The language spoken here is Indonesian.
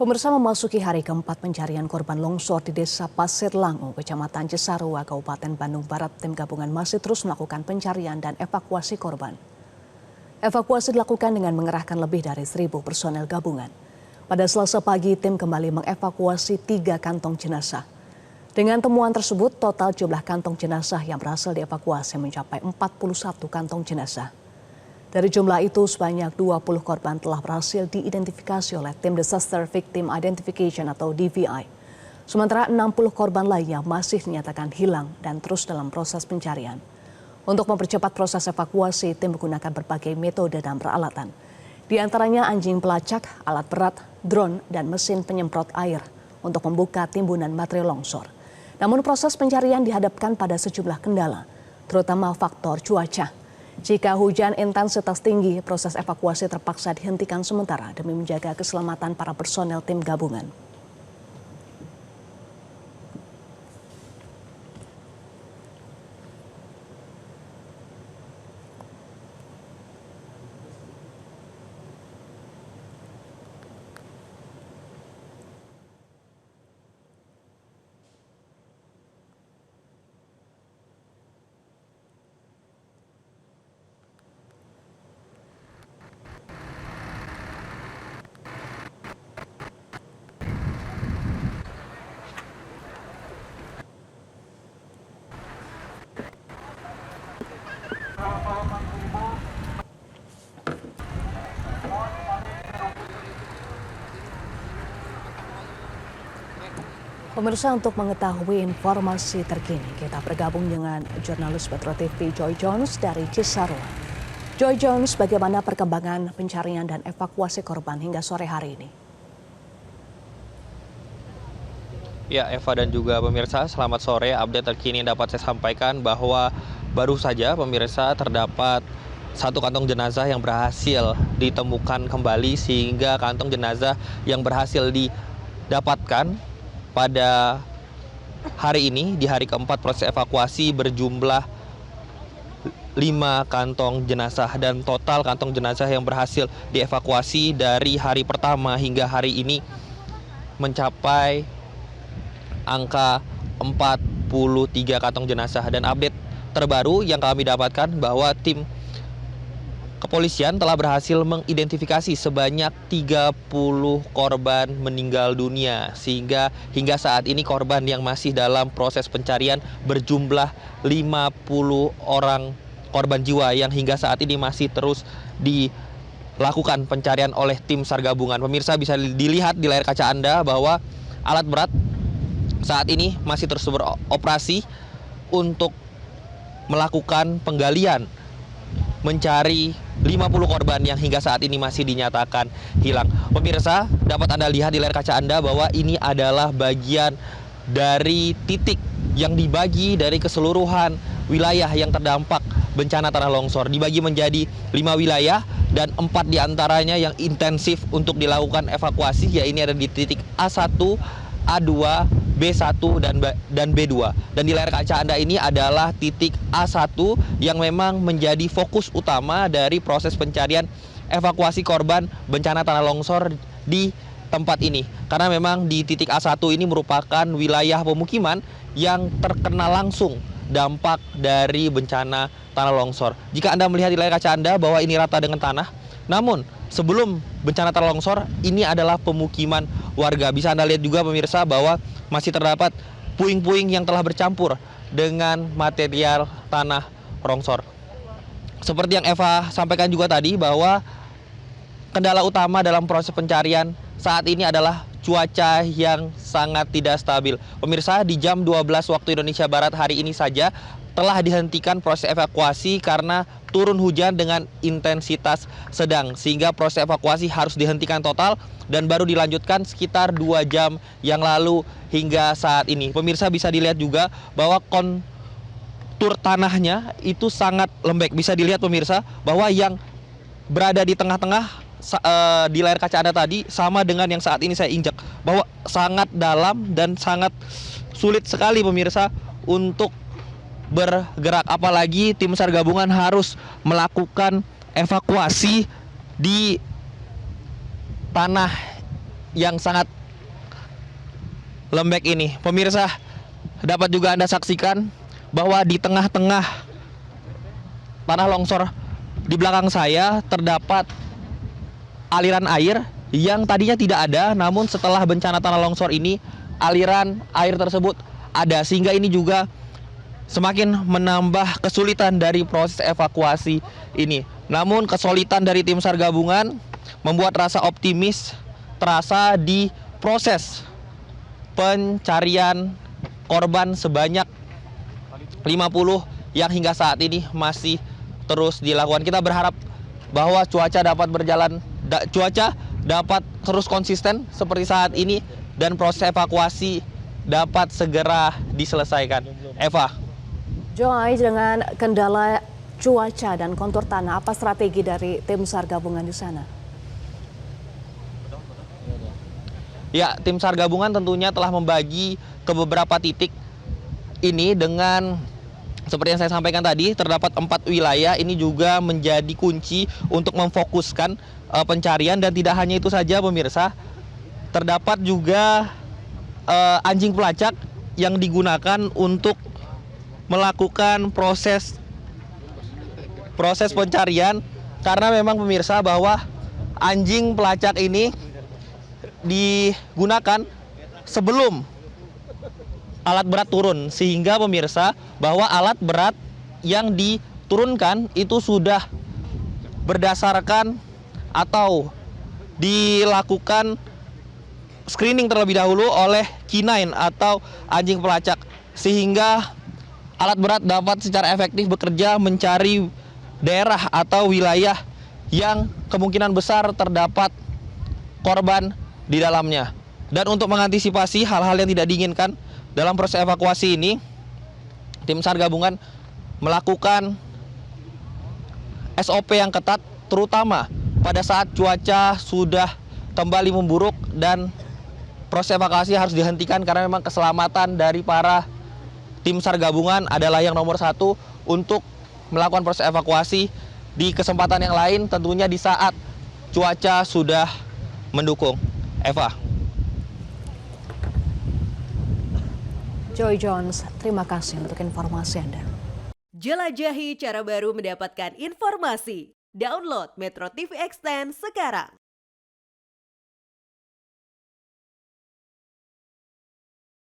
Pemirsa, memasuki hari keempat pencarian korban longsor di Desa Pasir Langu, Kecamatan Cisarua, Kabupaten Bandung Barat, tim gabungan masih terus melakukan pencarian dan evakuasi korban. Evakuasi dilakukan dengan mengerahkan lebih dari 1.000 personel gabungan. Pada Selasa pagi, tim kembali mengevakuasi 3 kantong jenazah. Dengan temuan tersebut, total jumlah kantong jenazah yang berhasil dievakuasi mencapai 41 kantong jenazah. Dari jumlah itu, sebanyak 20 korban telah berhasil diidentifikasi oleh tim Disaster Victim Identification atau DVI. Sementara 60 korban lainnya masih dinyatakan hilang dan terus dalam proses pencarian. Untuk mempercepat proses evakuasi, tim menggunakan berbagai metode dan peralatan. Di antaranya anjing pelacak, alat berat, drone, dan mesin penyemprot air untuk membuka timbunan material longsor. Namun proses pencarian dihadapkan pada sejumlah kendala, terutama faktor cuaca. Jika hujan intensitas tinggi, proses evakuasi terpaksa dihentikan sementara demi menjaga keselamatan para personel tim gabungan. Pemirsa, untuk mengetahui informasi terkini, kita bergabung dengan jurnalis Metro TV Joy Jones dari Cisarua. Joy Jones, bagaimana perkembangan pencarian dan evakuasi korban hingga sore hari ini? Ya, Eva dan juga pemirsa, selamat sore. Update terkini dapat saya sampaikan bahwa baru saja pemirsa terdapat 1 kantong jenazah yang berhasil ditemukan kembali, sehingga kantong jenazah yang berhasil didapatkan pada hari ini di hari keempat proses evakuasi berjumlah 5 kantong jenazah, dan total kantong jenazah yang berhasil dievakuasi dari hari pertama hingga hari ini mencapai angka 43 kantong jenazah. Dan update terbaru yang kami dapatkan bahwa tim kepolisian telah berhasil mengidentifikasi sebanyak 30 korban meninggal dunia, sehingga hingga saat ini korban yang masih dalam proses pencarian berjumlah 50 orang korban jiwa yang hingga saat ini masih terus dilakukan pencarian oleh tim SAR gabungan. Pemirsa, bisa dilihat di layar kaca Anda bahwa alat berat saat ini masih terus beroperasi untuk melakukan penggalian mencari 50 korban yang hingga saat ini masih dinyatakan hilang. Pemirsa, dapat Anda lihat di layar kaca Anda bahwa ini adalah bagian dari titik yang dibagi dari keseluruhan wilayah yang terdampak bencana tanah longsor. Dibagi menjadi 5 wilayah dan 4 diantaranya yang intensif untuk dilakukan evakuasi, yaitu ada di titik A1, A2, B1 dan B2. Dan di layar kaca Anda ini adalah titik A1 yang memang menjadi fokus utama dari proses pencarian evakuasi korban bencana tanah longsor di tempat ini. Karena memang di titik A1 ini merupakan wilayah pemukiman yang terkena langsung dampak dari bencana tanah longsor. Jika Anda melihat di layar kaca Anda bahwa ini rata dengan tanah, namun sebelum bencana tanah longsor, ini adalah pemukiman warga. Bisa Anda lihat juga pemirsa bahwa masih terdapat puing-puing yang telah bercampur dengan material tanah longsor. Seperti yang Eva sampaikan juga tadi bahwa kendala utama dalam proses pencarian saat ini adalah cuaca yang sangat tidak stabil. Pemirsa, di jam 12 waktu Indonesia Barat hari ini saja telah dihentikan proses evakuasi karena turun hujan dengan intensitas sedang, sehingga proses evakuasi harus dihentikan total dan baru dilanjutkan sekitar 2 jam yang lalu hingga saat ini. Pemirsa, bisa dilihat juga bahwa kontur tanahnya itu sangat lembek. Bisa dilihat pemirsa bahwa yang berada di tengah-tengah di layar kaca Anda tadi sama dengan yang saat ini saya injak, bahwa sangat dalam dan sangat sulit sekali pemirsa untuk bergerak, apalagi tim SAR gabungan harus melakukan evakuasi di tanah yang sangat lembek ini. Pemirsa, dapat juga Anda saksikan bahwa di tengah-tengah tanah longsor di belakang saya terdapat aliran air yang tadinya tidak ada, namun setelah bencana tanah longsor ini aliran air tersebut ada, sehingga ini juga semakin menambah kesulitan dari proses evakuasi ini. Namun kesulitan dari tim SAR gabungan membuat rasa optimis terasa di proses pencarian korban sebanyak 50 yang hingga saat ini masih terus dilakukan. Kita berharap bahwa cuaca dapat terus konsisten seperti saat ini dan proses evakuasi dapat segera diselesaikan. Eva. Joy, dengan kendala cuaca dan kontur tanah, apa strategi dari tim SAR gabungan di sana? Ya, tim SAR gabungan tentunya telah membagi ke beberapa titik ini dengan seperti yang saya sampaikan tadi, terdapat 4 wilayah. Ini juga menjadi kunci untuk memfokuskan pencarian, dan tidak hanya itu saja pemirsa, terdapat juga anjing pelacak yang digunakan untuk melakukan proses pencarian, karena memang pemirsa bahwa anjing pelacak ini digunakan sebelum alat berat turun, sehingga pemirsa bahwa alat berat yang diturunkan itu sudah berdasarkan atau dilakukan screening terlebih dahulu oleh K9 atau anjing pelacak, sehingga alat berat dapat secara efektif bekerja mencari daerah atau wilayah yang kemungkinan besar terdapat korban di dalamnya. Dan untuk mengantisipasi hal-hal yang tidak diinginkan dalam proses evakuasi ini, tim SAR gabungan melakukan SOP yang ketat, terutama pada saat cuaca sudah kembali memburuk, dan proses evakuasi harus dihentikan karena memang keselamatan dari para tim SAR gabungan adalah yang nomor 1 untuk melakukan proses evakuasi di kesempatan yang lain, tentunya di saat cuaca sudah mendukung. Eva. Joy Jones, terima kasih untuk informasi Anda. Jelajahi cara baru mendapatkan informasi. Download Metro TV Extend sekarang.